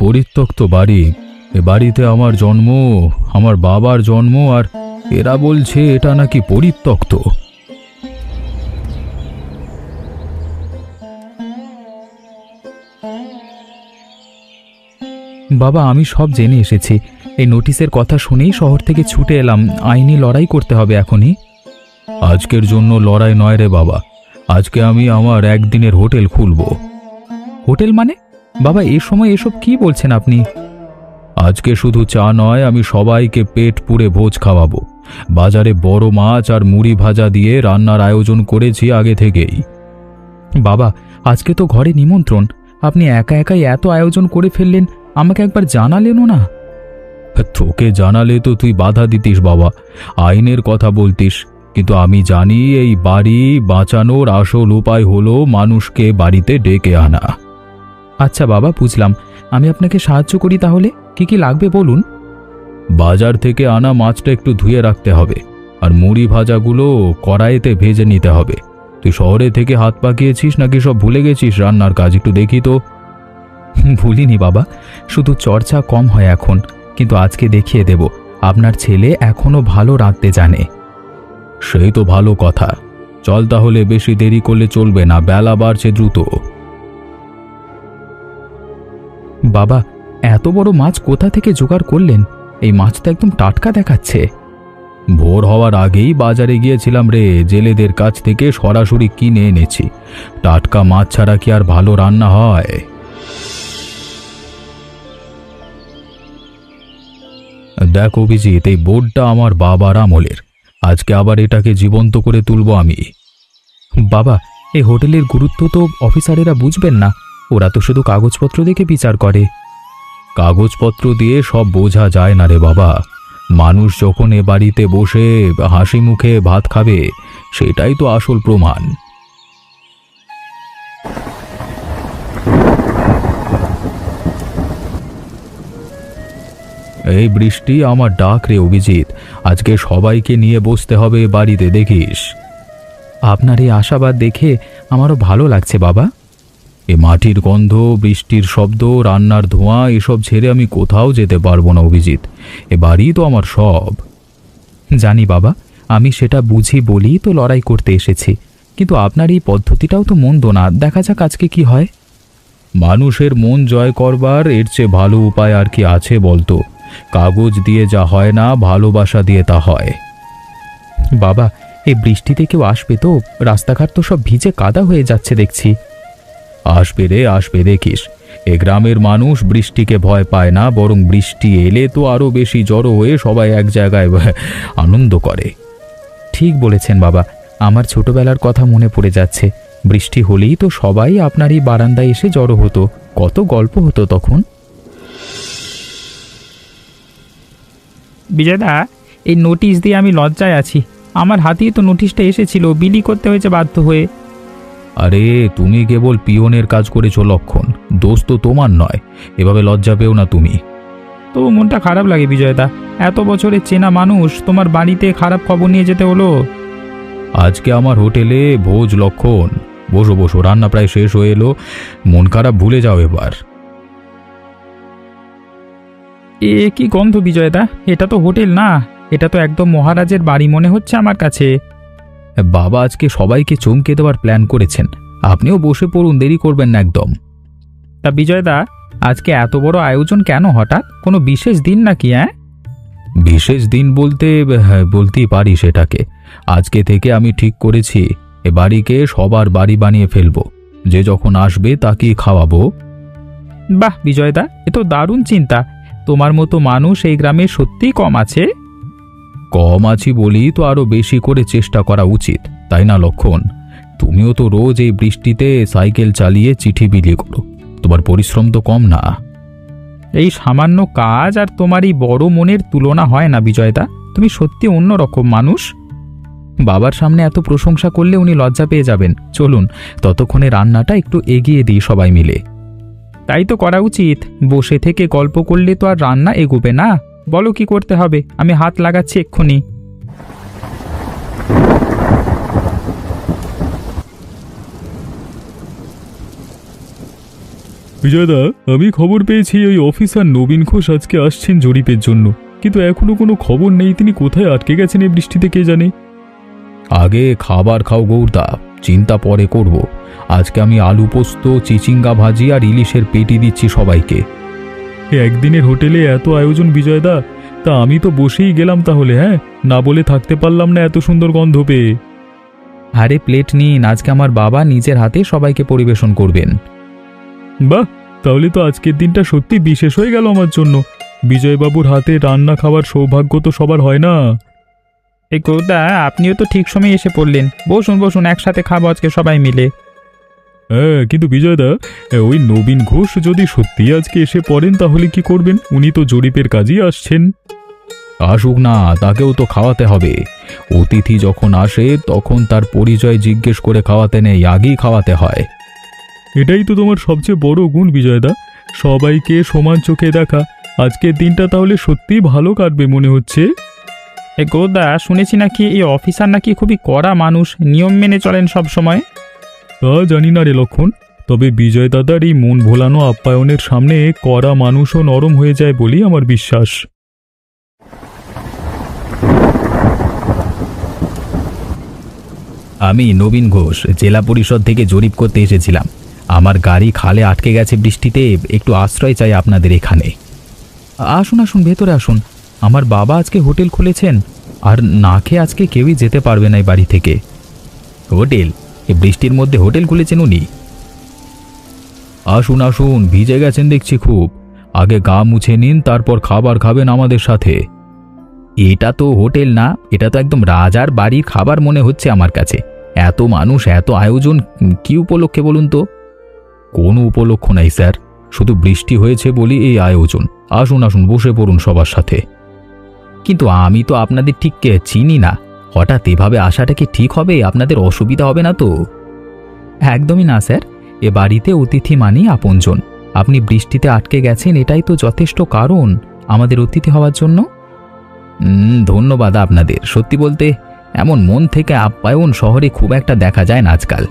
পরিত্যক্ত বাড়ি। এ বাড়িতে আমার জন্ম, আমার বাবার জন্ম, আর এরা বলছে এটা নাকি পরিত্যক্ত। বাবা, আমি সব জেনে এসেছি। এই নোটিশের কথা শুনেই শহর থেকে ছুটে এলাম। আইনি লড়াই করতে হবে এখনই। আজকের জন্য লড়াই নয় রে বাবা, আজকে আমি আমার একদিনের হোটেল খুলব। হোটেল মানে? বাবা, এ সময় এসব কি বলছেন আপনি? আজকে শুধু চা নয়, আমি সবাইকে পেট পুড়ে ভোজ খাওয়াবো। বাজারে বড় মাছ আর মুড়ি ভাজা দিয়ে রান্নার আয়োজন করেছি আগে থেকেই। বাবা, আজকে তো ঘরে নিমন্ত্রণ, আপনি একা একাই এত আয়োজন করে ফেললেন, আমাকে একবার জানালেনও না। তোকে জানালে তো তুই বাধা দিতিস বাবা, আইনের কথা বলতিস। কিন্তু আমি জানি এই বাড়ি বাঁচানোর আসল উপায় হলো মানুষকে বাড়িতে ডেকে আনা। আচ্ছা বাবা, বুঝলাম। আমি আপনাকে সাহায্য করি তাহলে। কি কি লাগবে বলুন। বাজার থেকে আনা মাছটা একটু ধুয়ে রাখতে হবে, আর মুড়ি ভাজাগুলো কড়াইতে ভেজে নিতে হবে। তুই শহরে থেকে হাত পাকিয়েছিস নাকি সব ভুলে গেছিস রান্নার কাজ? একটু দেখি তো। ভুলিনি বাবা, শুধু চর্চা কম হয় এখন। কিন্তু আজকে দেখিয়ে দেব, আপনার ছেলে এখনো ভালো রাঁধতে জানে। সেই তো ভালো কথা। চল তাহলে, বেশি দেরি করলে চলবে না, বেলা বাড়ছে দ্রুত। বাবা, এত বড় মাছ কোথা থেকে জোগাড় করলেন? এই মাছ তো একদম টাটকা দেখাচ্ছে। ভোর হওয়ার আগেই বাজারে গিয়েছিলাম রে, জেলেদের কাছ থেকে সরাসরি কিনে এনেছি। টাটকা মাছ ছাড়া কি আর ভালো রান্না হয়? দেখ অভিজিৎ, এই বোর্ডটা আমার বাবার আমলের। আজকে আবার এটাকে জীবন্ত করে তুলব আমি। বাবা, এই হোটেলের গুরুত্ব তো অফিসারেরা বুঝবেন না। ওরা তো শুধু কাগজপত্র দেখে বিচার করে। কাগজপত্র দিয়ে সব বোঝা যায় না রে বাবা। মানুষ যখন এ বাড়িতে বসে হাসি মুখে ভাত খাবে, সেটাই তো আসল প্রমাণ। এই বৃষ্টি আমার ডাক রে অভিজিৎ, আজকে সবাইকে নিয়ে বসতে হবে বাড়িতে, দেখিস। আপনার এই আশাবাদ দেখে আমারও ভালো লাগছে বাবা। এ মাটির গন্ধ, বৃষ্টির শব্দ, রান্নার ধোঁয়া, এসব ছেড়ে আমি কোথাও যেতে পারবো না অভিজিৎ। এ বাড়ি তো আমার সব। জানি বাবা, আমি সেটা বুঝি বলেই তো লড়াই করতে এসেছি। কিন্তু আপনার এই পদ্ধতিটাও তো মন্দ না। দেখা যাক আজকে কি হয়। মানুষের মন জয় করবার এর চেয়ে ভালো উপায় আর কি আছে বলতো? কাগজ দিয়ে যা হয় না, ভালোবাসা দিয়ে তা হয়। বাবা, এই বৃষ্টিতে কেউ আসবে তো? রাস্তাঘাট তো সব ভিজে কাদা হয়ে যাচ্ছে দেখছি। আসবে রে, আসবে, দেখিস। এ গ্রামের মানুষ বৃষ্টিকে ভয় পায় না, বরং বৃষ্টি এলে তো আরো বেশি জড়ো হয়ে সবাই এক জায়গায় আনন্দ করে। ঠিক বলেছেন বাবা, আমার ছোটবেলার কথা মনে পড়ে যাচ্ছে। বৃষ্টি হলেই তো সবাই আপনার এই বারান্দায় এসে জড়ো হতো, কত গল্প হতো তখন। বিজয়দা, এই নোটিশ দিয়ে আমি লজ্জায় আছি। আমার হাতেই তো নোটিশটা এসেছিল, বিলি করতে হয়েছে বাধ্য হয়ে। আরে তুমি কেবল পিয়নের কাজ করেছো লক্ষণ, দোষ তো তোমার নয়। এভাবে লজ্জা পেও না তুমি। তবু মনটা খারাপ লাগে বিজয়দা। এত বছরের চেনা মানুষ, তোমার বাড়িতে খারাপ খবর নিয়ে যেতে হলো। আজকে আমার হোটেলে ভোজ লক্ষণ। বসো বসো, রান্না প্রায় শেষ হয়ে এলো। মন খারাপ ভুলে যাও এবার। এ কি গন্ধ বিজয়দা? এটা তো হোটেল না, এটা তো একদম মহারাজের বাড়ি মনে হচ্ছে আমার কাছে। বাবা আজকে সবাইকে চমকে দেওয়ার প্ল্যান করেছেন, আপনিও বসে পড়ুন, দেরি করবেন না একদম। তা বিজয়দা, আজকে এত বড় আয়োজন কেন হঠাৎ? কোনো বিশেষ দিন নাকি? বিশেষ দিন বলতে হ্যাঁ, বলতেই পারি সেটাকে। আজকে থেকে আমি ঠিক করেছি এ বাড়িকে সবার বাড়ি বানিয়ে ফেলবো। যে যখন আসবে তাকে খাওয়াবো। বাহ বিজয়দা, এ তো দারুণ চিন্তা। তোমার মতো মানুষ এই গ্রামে সত্যিই কম আছে। কম আছি বলি তো আরো বেশি করে চেষ্টা করা উচিত, তাই না লক্ষণ? তুমিও তো রোজ এই বৃষ্টিতে সাইকেল চালিয়ে চিঠি বিলি করো, তোমার পরিশ্রম তো কম না। এই সামান্য কাজ আর তোমার এই বড় মনের তুলনা হয় না বিজয়দা। তুমি সত্যি অন্যরকম মানুষ। বাবার সামনে এত প্রশংসা করলে উনি লজ্জা পেয়ে যাবেন। চলুন ততক্ষণে রান্নাটা একটু এগিয়ে দিই সবাই মিলে। তাই তো করা উচিত। বসে থেকে গল্প করলে তো আর রান্না এগোবে না। বলো কি করতে হবে, আমি হাত লাগাচ্ছি এক্ষুনি। বিজয়দা, আমি খবর পেয়েছি ওই অফিসার নবীন ঘোষ আজকে আসছেন জরিপের জন্য, কিন্তু এখনো কোনো খবর নেই। তিনি কোথায় আটকে গেছেন এই বৃষ্টিতে কে জানে। আগে খাবার খাও গৌরদা, চিন্তা পরে করব। আজকে আমি আলু পোস্ত, চিচিঙ্গা ভাজি আর ইলিশের পেটি দিচ্ছি সবাইকে। একদিনের হোটেলে এত আয়োজন বিজয়দা, তা আমি তো বসেই গেলাম তাহলে। হ্যাঁ, না বলে থাকতে পারলাম না এত সুন্দর গন্ধ পেয়ে। আরে প্লেট নিন, আজকে আমার বাবা নিজের হাতে সবাইকে পরিবেশন করবেন। বাহ, তাহলে তো আজকের দিনটা সত্যি বিশেষ হয়ে গেল আমার জন্য। বিজয়বাবুর হাতে রান্না খাওয়ার সৌভাগ্য তো সবার হয় না। এই গৌরদা, আপনিও তো ঠিক সময় এসে পড়লেন। বসুন বসুন, একসাথে খাবো আজকে সবাই মিলে। হ্যাঁ, কিন্তু বিজয়দা, ওই নবীন ঘোষ যদি সত্যি আজকে এসে পড়েন তাহলে কি করবেন? উনি তো জরিপের কাজই আসছেন। আসুক না, তাকেও তো খাওয়াতে হবে। অতিথি যখন আসে তখন তার পরিচয় জিজ্ঞেস করে খাওয়াতে নেই, আগেই খাওয়াতে হয়। এটাই তো তোমার সবচেয়ে বড় গুণ বিজয়দা, সবাইকে সমান চোখে দেখা। আজকের দিনটা তাহলে সত্যিই ভালো কাটবে মনে হচ্ছে। এই গৌরদা, শুনেছি নাকি এই অফিসার নাকি খুবই কড়া মানুষ, নিয়ম মেনে চলেন সব সময়। তা জানি না রে লক্ষণ, তবে বিজয় দাদার এই মন ভোলানো আপ্যায়নের সামনে কড়া মানুষও নরম হয়ে যায় বলি আমার বিশ্বাস। আমি নবীন ঘোষ, জেলা পরিষদ থেকে জরিপ করতে এসেছিলাম। আমার গাড়ি খালে আটকে গেছে বৃষ্টিতে, একটু আশ্রয় চাই আপনাদের এখানে। আসুন আসুন, ভেতরে আসুন। আমার বাবা আজকে হোটেল খুলেছেন, আর না খেয়ে আজকে কেউই যেতে পারবে না এই বাড়ি থেকে। হোটেল? এই বৃষ্টির মধ্যে হোটেল খুলেছেন উনি? আসুন আসুন, ভিজে গেছেন দেখছি খুব। আগে গা মুছে নিন, তারপর খাবার খাবেন আমাদের সাথে। এটা তো হোটেল না, এটা তো একদম রাজার বাড়ির খাবার মনে হচ্ছে আমার কাছে। এত মানুষ, এত আয়োজন, কি উপলক্ষে বলুন তো? কোনো উপলক্ষ নাই স্যার, শুধু বৃষ্টি হয়েছে বলি এই আয়োজন। আসুন আসুন, বসে পড়ুন সবার সাথে। কিন্তু আমি তো আপনাদের ঠিক চিনি না, হঠাৎ এভাবে আসাটা কি ঠিক হবে? আপনাদের অসুবিধা হবে না তো? একদমই না স্যার, এ বাড়িতে অতিথি মানেই আপনজন। আপনি বৃষ্টিতে আটকে গেছেন, এটাই তো যথেষ্ট কারণ আমাদের অতিথি হওয়ার জন্য। ধন্যবাদ আপনাদের। সত্যি বলতে এমন মন থেকে আপ্যায়ন শহরে খুব একটা দেখা যায় না আজকাল।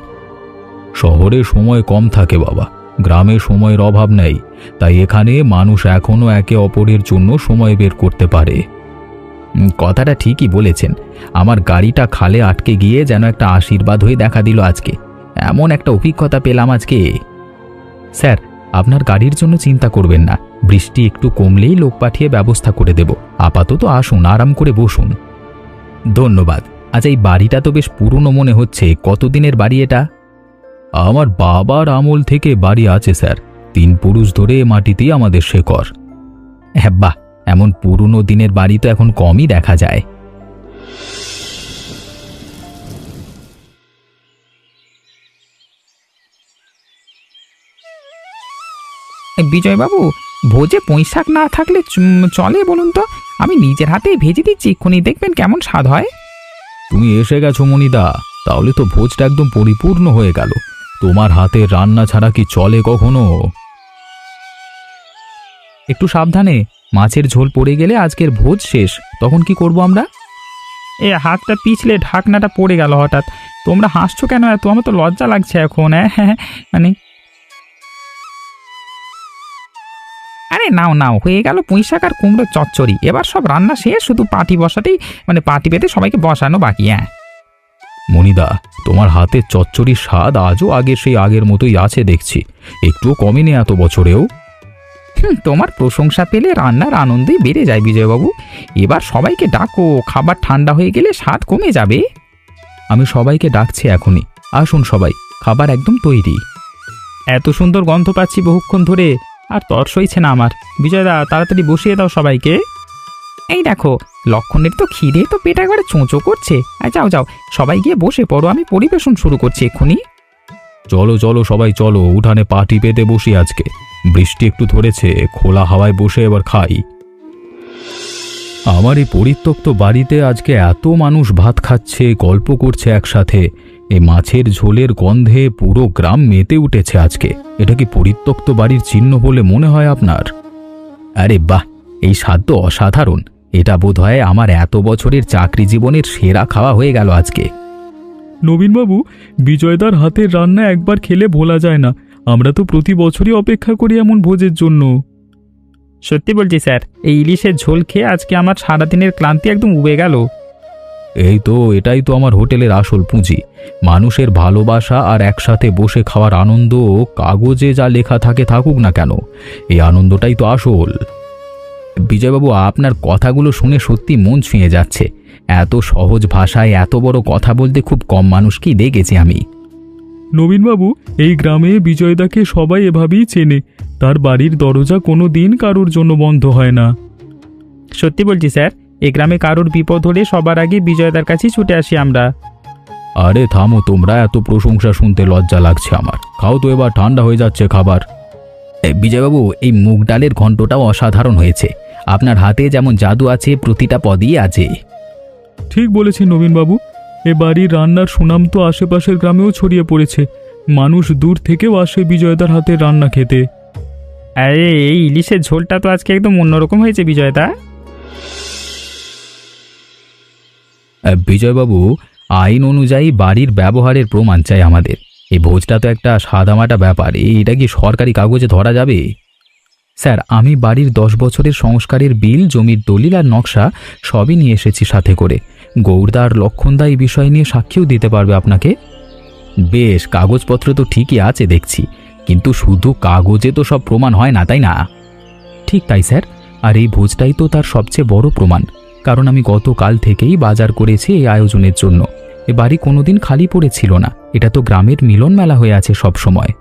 শহরে সময় কম থাকে বাবা, গ্রামে সময়ের অভাব নেই, তাই এখানে মানুষ এখনো একে অপরের জন্য সময় বের করতে পারে। কথাটা ঠিকই বলেছেন। আমার গাড়িটা খালে আটকে গিয়ে যেন একটা আশীর্বাদ হয়ে দেখা দিল আজকে। এমন একটা অভিজ্ঞতা পেলাম আজকে। স্যার, আপনার গাড়ির জন্য চিন্তা করবেন না, বৃষ্টি একটু কমলেই লোক পাঠিয়ে ব্যবস্থা করে দেব। আপাতত আসুন, আরাম করে বসুন। ধন্যবাদ। আচ্ছা, এই বাড়িটা তো বেশ পুরনো মনে হচ্ছে। কতদিনের বাড়ি এটা? আমার বাবার আমল থেকে বাড়ি আছে স্যার, 3 পুরুষ ধরে মাটিতেই আমাদের শেকড়। হ্যাঁ, বাহ, এমন পুরনো দিনের বাড়ি তো এখন কমই দেখা যায়। বিজয়বাবু, ভোজে পুঁইশাক না থাকলে চলে বলুন তো? আমি নিজের হাতে ভেজে দিচ্ছি, এক্ষুনি দেখবেন কেমন স্বাদ হয়। তুমি এসে গেছো মনিদা, তাহলে তো ভোজটা একদম পরিপূর্ণ হয়ে গেল। তোমার হাতে রান্না ছাড়া কি চলে কখনো? একটু সাবধানে, মাছের ঝোল পড়ে গেলে আজকের ভোজ শেষ। তখন কি করব আমরা? এ হাতটা পিছলে ঢাকনাটা পড়ে গেল হঠাৎ। তোমরা হাসছো কেন এত? আমার তো লজ্জা লাগছে এখন। হ্যাঁ, মানে আরে নাও নাও, হয়ে গেল পুঁইশাক আর কুমড়োর চচ্চড়ি। এবার সব রান্না শেষ, শুধু পাটি বসাতেই, মানে পাটি পেতে সবাইকে বসানো বাকি। হ্যাঁ মনিদা, তোমার হাতের চচ্চড়ির স্বাদ আজও আগের মতোই আছে দেখছি, একটুও কমেনি এত বছরেও। তোমার প্রশংসা পেলে রান্নার আনন্দই বেড়ে যায় বিজয়বাবু। এবার সবাইকে ডাকো, খাবার ঠান্ডা হয়ে গেলে স্বাদ কমে যাবে। আমি সবাইকে ডাকছি এখনই, আসুন সবাই, খাবার একদম তৈরি। এত সুন্দর গন্ধ পাচ্ছি বহুক্ষণ ধরে, আর তর সইছে না আমার। বিজয়দা, তাড়াতাড়ি বসিয়ে দাও সবাইকে। এই দেখো, লক্ষণের তো খিদে তো পেট একবারে চোঁচো করছে। আর যাও যাও, সবাই গিয়ে বসে পড়ো, আমি পরিবেশন শুরু করছি এক্ষুনি। চলো চলো সবাই চলো, উঠানে পাটি পেতে বসি আজকে। বৃষ্টি একটু ধরেছে, খোলা হাওয়ায় বসে এবার খাই। আমার এই পরিত্যক্ত বাড়িতে আজকে এত মানুষ ভাত খাচ্ছে, গল্প করছে একসাথে। এই মাছের ঝোলের গন্ধে পুরো গ্রাম মেতে উঠেছে আজকে। এটা কি পরিত্যক্ত বাড়ির চিহ্ন বলে মনে হয় আপনার? আরে বাহ, এই স্বাদ তো অসাধারণ। এটা বোধহয় আমার এত বছরের চাকরি জীবনের সেরা খাওয়া হয়ে গেল আজকে। নবীনবাবু, বিজয়দার হাতের রান্না একবার খেলে ভোলা যায় না। আমরা তো প্রতি বছরই অপেক্ষা করি এমন ভোজের জন্য। সত্যি বলছি স্যার, এই ইলিশের ঝোল খেয়ে আজকে আমার সারাদিনের ক্লান্তি একদম উবে গেল। এই তো, এটাই তো আমার হোটেলের আসল পুঁজি। মানুষের ভালোবাসা আর একসাথে বসে খাওয়ার আনন্দ। কাগজে যা লেখা থাকে থাকুক না কেন, এই আনন্দটাই তো আসল। বিজয়বাবু, আপনার কথাগুলো শুনে সত্যি মন ছুঁয়ে যাচ্ছে। এত সহজ ভাষায় এত বড় কথা বলতে খুব কম মানুষকেই দেখেছি আমি। নবীনবাবু, এই গ্রামে বিজয়দাকে সবাই এভাবেই চেনে। তার বাড়ির দরজা কোনো দিন কারোর জন্য বন্ধ হয় না। সত্যি বলছি স্যার, এ গ্রামে কারোর বিপদ হলে সবার আগে বিজয়দার কাছেই ছুটে আসি আমরা। আরে থামো তোমরা, এত প্রশংসা শুনতে লজ্জা লাগছে আমার। খাও তো, এবার ঠান্ডা হয়ে যাচ্ছে খাবার। বিজয়বাবু, এই মুগ ডালের ঘন্টটাও অসাধারণ হয়েছে। আপনার হাতে যেমন জাদু আছে, প্রতিটা পদই আছে। ঠিক বলেছেন নবীনবাবু। এ বাড়ির রান্নার সুনাম তো আশেপাশের গ্রামেও ছড়িয়ে পড়েছে। মানুষ দূর থেকেও আসে বিজয়দার হাতে রান্না খেতে। আরে এই ইলিশের ঝোলটা তো আজকে একদম অন্যরকম হয়েছে বিজয়দা। বিজয়বাবু, আইন অনুযায়ী বাড়ির ব্যবহারের প্রমাণ চাই আমাদের। এই ভোজটা তো একটা সাদামাটা ব্যাপার, এটা কি সরকারি কাগজে ধরা যাবে? স্যার, আমি বাড়ির 10 বছরের সংস্কারের বিল, জমির দলিল আর নকশা সবই নিয়ে এসেছি সাথে করে। গৌরদা আর লক্ষণদা এই বিষয় নিয়ে সাক্ষীও দিতে পারবে আপনাকে। বেশ, কাগজপত্র তো ঠিকই আছে দেখছি, কিন্তু শুধু কাগজে তো সব প্রমাণ হয় না, তাই না? ঠিক তাই স্যার, আর এই ভোজটাই তো তার সবচেয়ে বড় প্রমাণ। কারণ আমি গতকাল থেকেই বাজার করেছি এই আয়োজনের জন্য। এ বাড়ি কোনোদিন খালি পড়েছিল না। এটা তো গ্রামের মিলন মেলা হয়ে আছে সব সময়।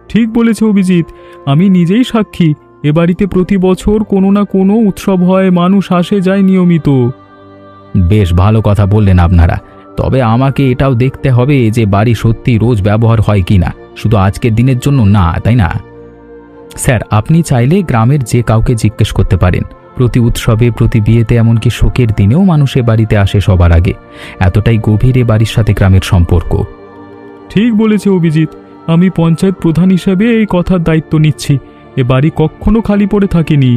ঠিক বলেছে অভিজিৎ, আমি নিজেই সাক্ষী। এ বাড়িতে প্রতি বছর কোনো না কোনো উৎসব হয়, মানুষ আসে যায় নিয়মিত। বেশ ভালো কথা বললেন আপনারা। তবে আমাকে এটাও দেখতে হবে যে বাড়ি সত্যি রোজ ব্যবহার হয় কিনা, শুধু আজকের দিনের জন্য না, তাই না? স্যার, আপনি চাইলে গ্রামের যে কাউকে জিজ্ঞেস করতে পারেন। প্রতি উৎসবে, প্রতি বিয়েতে, এমনকি শোকের দিনেও মানুষ এ বাড়িতে আসে সবার আগে। এতটাই গভীর এ বাড়ির সাথে গ্রামের সম্পর্ক। ঠিক বলেছে অভিজিৎ, আমি পঞ্চায়েত প্রধান হিসেবে এই কথার দায়িত্ব নিচ্ছি। এ বাড়ি কখনো খালি পড়ে থাকেনি।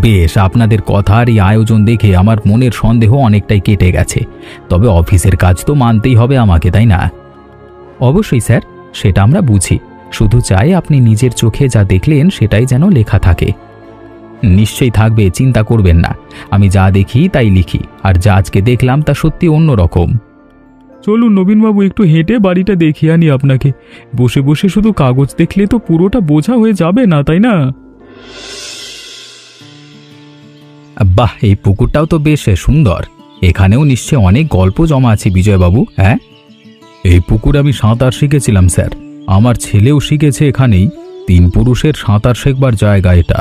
বেশ, আপনাদের কথা আর এই আয়োজন দেখে আমার মনের সন্দেহ অনেকটাই কেটে গেছে। তবে অফিসের কাজ তো মানতেই হবে আমাকে, তাই না? অবশ্যই স্যার, সেটা আমরা বুঝি। শুধু চাই আপনি নিজের চোখে যা দেখলেন সেটাই যেন লেখা থাকে। নিশ্চয়ই থাকবে, চিন্তা করবেন না। আমি যা দেখি তাই লিখি, আর যা আজকে দেখলাম তা সত্যি অন্যরকম। চলুন নবীনবাবু, একটু হেঁটে বাড়িটা দেখিয়ে আনি আপনাকে। বসে বসে শুধু কাগজ দেখলে তো পুরোটা বোঝা হয়ে যাবে না, তাই না? বাহ, এই পুকুরটাও তো বেশ সুন্দর। এখানেও নিশ্চয় অনেক গল্প জমা আছে বিজয়বাবু। হ্যাঁ, এই পুকুরে আমি সাঁতার শিখেছিলাম স্যার। আমার ছেলেও শিখেছে এখানেই। 3 পুরুষের সাঁতার শেখবার জায়গা এটা।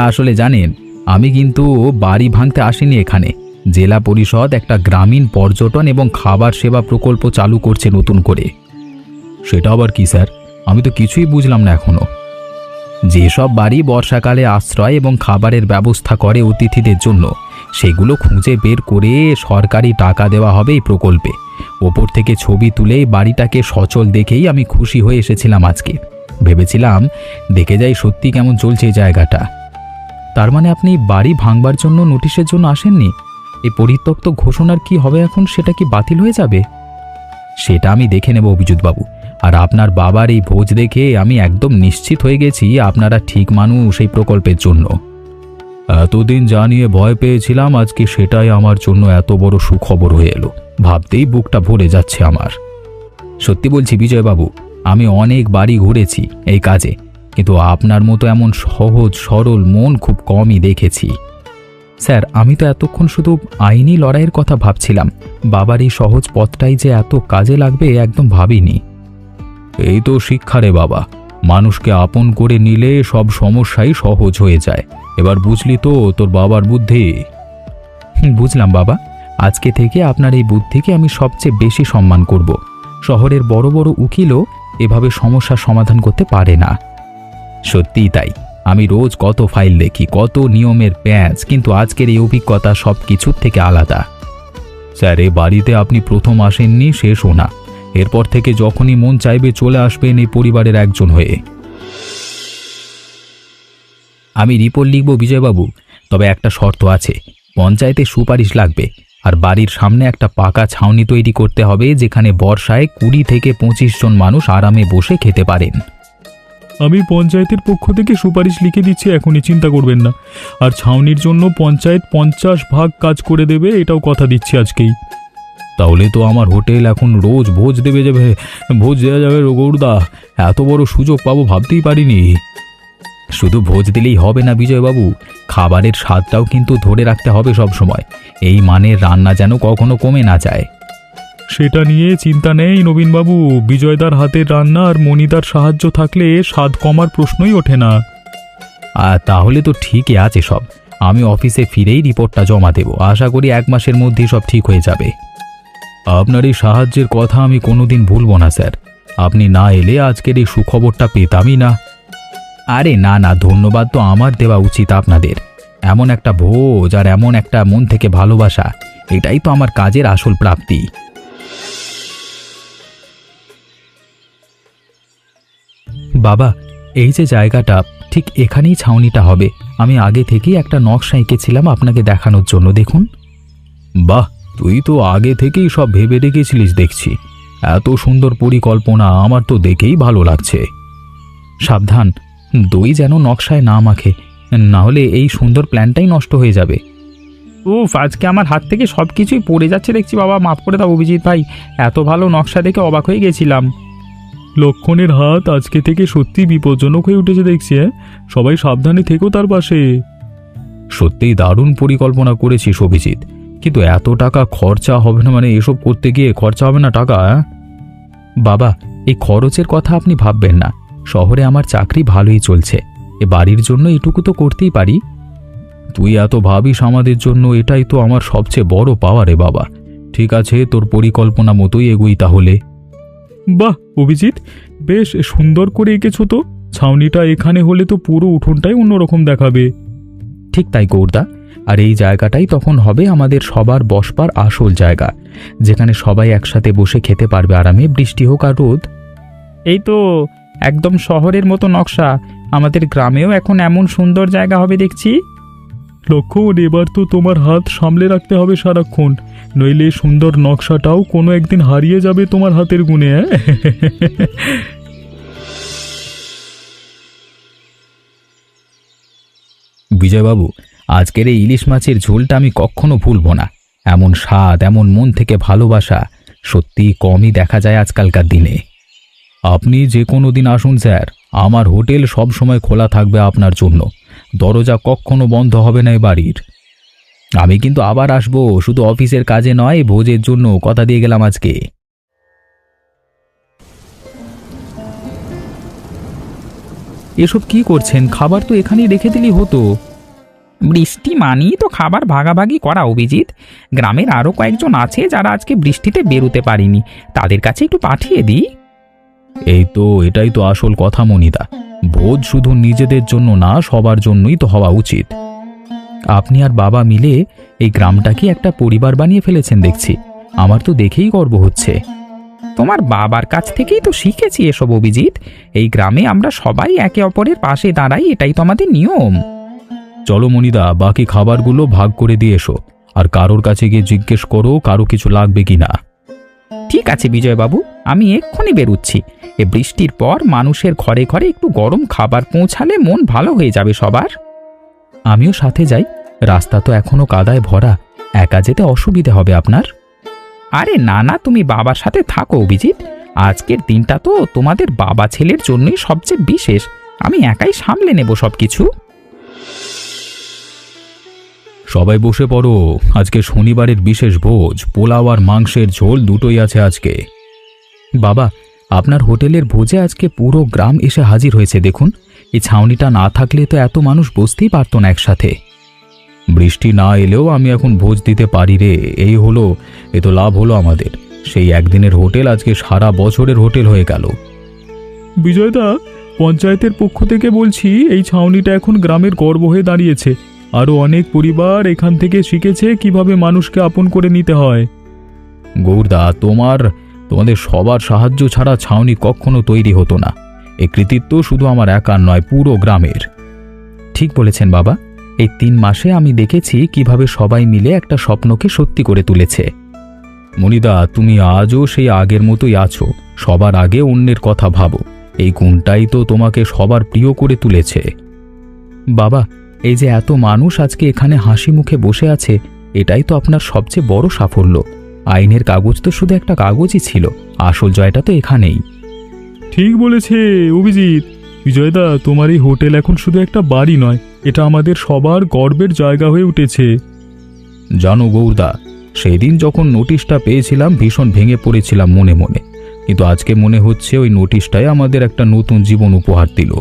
আসলে জানেন, আমি কিন্তু বাড়ি ভাঙতে আসিনি এখানে। জেলা পরিষদ একটা গ্রামীণ পর্যটন এবং খাবার সেবা প্রকল্প চালু করছে নতুন করে। সেটা আবার কি স্যার? আমি তো কিছুই বুঝলাম না এখনো। যেসব বাড়ি বর্ষাকালে আশ্রয় এবং খাবারের ব্যবস্থা করে অতিথিদের জন্য, সেগুলো খুঁজে বের করে সরকারি টাকা দেওয়া হবে এই প্রকল্পে। ওপর থেকে ছবি তুলে বাড়িটাকে সচল দেখেই আমি খুশি হয়ে এসেছিলাম আজকে। ভেবেছিলাম দেখে যাই সত্যি কেমন চলছে এই জায়গাটা। তার মানে আপনি বাড়ি ভাঙবার জন্য নোটিশের জন্য আসেননি? এই পরিত্যক্ত ঘোষণার কি হবে এখন? সেটা কি বাতিল হয়ে যাবে? সেটা আমি দেখে নেব অভিজিৎবাবু। আর আপনার বাবার এই ভোজ দেখে আমি একদম নিশ্চিত হয়ে গেছি আপনারা ঠিক মানুষ এই প্রকল্পের জন্য। এতদিন যা নিয়ে ভয় পেয়েছিলাম, আজকে সেটাই আমার জন্য এত বড় সুখবর হয়ে এলো। ভাবতেই বুকটা ভরে যাচ্ছে আমার। সত্যি বলছি বিজয়বাবু, আমি অনেক বাড়ি ঘুরেছি এই কাজে, কিন্তু আপনার মতো এমন সহজ সরল মন খুব কমই দেখেছি। স্যার, আমি তো এতক্ষণ শুধু আইনি লড়াইয়ের কথা ভাবছিলাম। বাবার এই সহজ পথটাই যে এত কাজে লাগবে একদম ভাবিনি। এই তো শিক্ষা রে বাবা, মানুষকে আপন করে নিলে সব সমস্যাই সহজ হয়ে যায়। এবার বুঝলি তো তোর বাবার বুদ্ধি? বুঝলাম বাবা। আজকে থেকে আপনার এই বুদ্ধিকে আমি সবচেয়ে বেশি সম্মান করব। শহরের বড় বড় উকিলও এভাবে সমস্যার সমাধান করতে পারে না। সত্যিই তাই। আমি রোজ কত ফাইল দেখি, কত নিয়মের প্যাঁচ, কিন্তু আজকের এই অভিজ্ঞতা সব কিছুর থেকে আলাদা। স্যার, এ বাড়িতে আপনি প্রথম আসেননি, শেষও না। এরপর থেকে যখনই মন চাইবে চলে আসবেন এই পরিবারের একজন হয়ে। আমি রিপোর্ট লিখব বিজয়বাবু, তবে একটা শর্ত আছে। পঞ্চায়েতে সুপারিশ লাগবে। আর বাড়ির সামনে একটা পাকা ছাউনি তৈরি করতে হবে, যেখানে বর্ষায় 20 থেকে 25 জন মানুষ আরামে বসে খেতে পারেন। আমি পঞ্চায়েতের পক্ষ থেকে সুপারিশ লিখে দিচ্ছি, এখনই চিন্তা করবেন না। আর ছাউনির জন্য পঞ্চায়েত 50 ভাগ কাজ করে দেবে, এটাও কথা দিচ্ছি আজকেই। তাহলে তো আমার হোটেল এখন রোজ ভোজ যাবে, ভোজ দেওয়া যাবে গৌরদা। এত বড় সুযোগ পাবো ভাবতেই পারিনি। শুধু ভোজ দিলেই হবে না বিজয়বাবু, খাবারের স্বাদটাও কিন্তু ধরে রাখতে হবে সব সময়। এই মানের রান্না যেন কখনো কমে না যায়। সেটা নিয়ে চিন্তা নেই নবীনবাবু, বিজয়দার হাতের রান্না আর মণিদার সাহায্য থাকলে স্বাদ কমার প্রশ্নই ওঠে না। আর তাহলে তো ঠিকই আছে সব। আমি অফিসে ফিরেই রিপোর্টটা জমা দেব। আশা করি 1 মাসের মধ্যেই সব ঠিক হয়ে যাবে। আপনার এই সাহায্যের কথা আমি কোনোদিন ভুলবো না স্যার। আপনি না এলে আজকের এই সুখবরটা পেতামই না। আরে না না, ধন্যবাদ তো আমার দেওয়া উচিত আপনাদের। এমন একটা ভোজ আর এমন একটা মন থেকে ভালোবাসা, এটাই তো আমার কাজের আসল প্রাপ্তি। বাবা, এই যে জায়গাটা, ঠিক এখানেই ছাউনিটা হবে। আমি আগে থেকেই একটা নকশা এঁকেছিলাম আপনাকে দেখানোর জন্য, দেখুন। বাহ, তুই তো আগে থেকেই সব ভেবে রেখেছিলিস দেখছি। এত সুন্দর পরিকল্পনা, আমার তো দেখেই ভালো লাগছে। সাবধান, দই যেন নকশায় না মাখে, না হলে এই সুন্দর প্ল্যানটাই নষ্ট হয়ে যাবে। উফ, আজকে আমার হাত থেকে সব কিছুই পড়ে যাচ্ছে দেখছি। বাবা মাফ করে দাও অভিজিৎ ভাই, এত ভালো নকশা দেখে অবাক হয়ে গেছিলাম। লক্ষণের হাত আজকে থেকে সত্যি বিপজ্জনক হয়ে উঠেছে দেখছি। সবাই সাবধানে থেকো তার পাশে। সত্যিই দারুণ পরিকল্পনা করেছিস অভিজিৎ, কিন্তু এত টাকা খরচা হবে না? মানে এসব করতে গিয়ে খরচা হবে না টাকা? বাবা, এই খরচের কথা আপনি ভাববেন না। শহরে আমার চাকরি ভালোই চলছে, এ বাড়ির জন্য এটুকু তো করতেই পারি। তুই এত ভাবিস আমাদের জন্য, এটাই তো আমার সবচেয়ে বড় পাওয়া রে বাবা। ঠিক আছে, তোর পরিকল্পনা মতোই এগোই তাহলে। বাহ অভিজিৎ, বেশ সুন্দর করে এঁকেছো তো। ছাউনিটা এখানে হলে তো পুরো উঠোনটাই অন্যরকম দেখাবে। ঠিক তাই গৌরদা, আর এই জায়গাটাই তখন হবে আমাদের সবার বসবার আসল জায়গা, যেখানে সবাই একসাথে বসে খেতে পারবে আরামে, বৃষ্টি হোক আর রোদ। এই তো একদম শহরের মতো নকশা। আমাদের গ্রামেও এখন এমন সুন্দর জায়গা হবে দেখছি। লক্ষণ, এবার তো তোমার হাত সামলে রাখতে হবে সারাক্ষণ, নইলে সুন্দর নকশাটাও কোনো একদিন হারিয়ে যাবে তোমার হাতের গুণে। বিজয়বাবু, আজকের এই ইলিশ মাছের ঝোলটা আমি কখনো ভুলব না। এমন স্বাদ, এমন মন থেকে ভালোবাসা সত্যি কমই দেখা যায় আজকালকার দিনে। আপনি যে কোনো দিন আসুন স্যার, আমার হোটেল সব সময় খোলা থাকবে আপনার জন্য। দরজা কখনো বন্ধ হবে না এ বাড়ির। আমি কিন্তু আবার আসবো, শুধু অফিসের কাজে নয়, ভোজের জন্য কথা দিয়ে গেলাম আজকে। এসব কি করছেন? খাবার তো এখানেই রেখে দিলেই হতো। বৃষ্টি মানেই তো খাবার ভাগাভাগি করা অভিজিৎ। গ্রামের আরও কয়েকজন আছে যারা আজকে বৃষ্টিতে বেরোতে পারেনি, তাদের কাছে একটু পাঠিয়ে দিই। এটাই তো আসল কথা মনিদা। ভোজ শুধু নিজেদের জন্য না, সবার জন্যই তো হওয়া উচিত। আপনি আর বাবা মিলে এই গ্রামটাকে একটা পরিবার বানিয়ে ফেলেছেন দেখছি। আমার তো দেখেই গর্ব হচ্ছে। তোমার বাবার কাছ থেকেই তো শিখেছি এসব অভিজিৎ। এই গ্রামে আমরা সবাই একে অপরের পাশে দাঁড়াই, এটাই তো আমাদের নিয়ম। চলো মনিদা, বাকি খাবারগুলো ভাগ করে দিয়ে এসো। আর কারোর কাছে গিয়ে জিজ্ঞেস করো কারো কিছু লাগবে কিনা। ঠিক আছে বিজয়বাবু, আমি এক্ষুনি বেরুচ্ছি। এ বৃষ্টির পর মানুষের ঘরে ঘরে একটু গরম খাবার পৌঁছালে মন ভালো হয়ে যাবে সবার। আমিও সাথে যাই, রাস্তা তো এখনো কাদায় ভরা, একা যেতে অসুবিধে হবে আপনার। আরে না না, তুমি বাবার সাথে থাকো অভিজিৎ। আজকের দিনটা তো তোমাদের বাবা ছেলের জন্যই সবচেয়ে বিশেষ। আমি একাই সামলে নেব সবকিছু। সবাই বসে পড়ো, আজকে শনিবারের বিশেষ ভোজ। পোলাও আর মাংসের ঝোল দুটোই আছে আজকে। বাবা, আপনার হোটেলের ভোজে আজকে পুরো গ্রাম এসে হাজির হয়েছে দেখুন। এই ছাউনিটা না থাকলে তো এত মানুষ বসতেই পারতো না একসাথে। বৃষ্টি না এলেও আমি এখন ভোজ দিতে পারি রে, এই হলো। এ তো লাভ হলো আমাদের। সেই একদিনের হোটেল আজকে সারা বছরের হোটেল হয়ে গেল। বিজয়দা, পঞ্চায়েতের পক্ষ থেকে বলছি, এই ছাউনিটা এখন গ্রামের গর্ব হয়ে দাঁড়িয়েছে। আরও অনেক পরিবার এখান থেকে শিখেছে কিভাবে মানুষকে আপন করে নিতে হয়। গৌরদা, তোমাদের সবার সাহায্য ছাড়া ছাউনি কখনো তৈরি হতো না। এ কৃতিত্ব শুধু আমার একার নয়, পুরো গ্রামের। ঠিক বলেছেন বাবা, এই 3 মাসে আমি দেখেছি কিভাবে সবাই মিলে একটা স্বপ্নকে সত্যি করে তুলেছে। মনিদা, তুমি আজও সেই আগের মতোই আছো, সবার আগে অন্যের কথা ভাবো। এই গুণটাই তো তোমাকে সবার প্রিয় করে তুলেছে। বাবা, এই যে এত মানুষ আজকে এখানে হাসি মুখে বসে আছে, এটাই তো আপনার সবচেয়ে বড় সাফল্য। আইনের কাগজ তো শুধু একটা কাগজই ছিল, আসল জয়টা তো এখানেই। ঠিক বলেছে অভিজিৎ। বিজয়দা, তোমার এই হোটেল এখন শুধু একটা বাড়ি নয়, এটা আমাদের সবার গর্বের জায়গা হয়ে উঠেছে। জানো গৌরদা, সেদিন যখন নোটিশটা পেয়েছিলাম ভীষণ ভেঙে পড়েছিলাম মনে মনে, কিন্তু আজকে মনে হচ্ছে ওই নোটিশটাই আমাদের একটা নতুন জীবন উপহার দিল।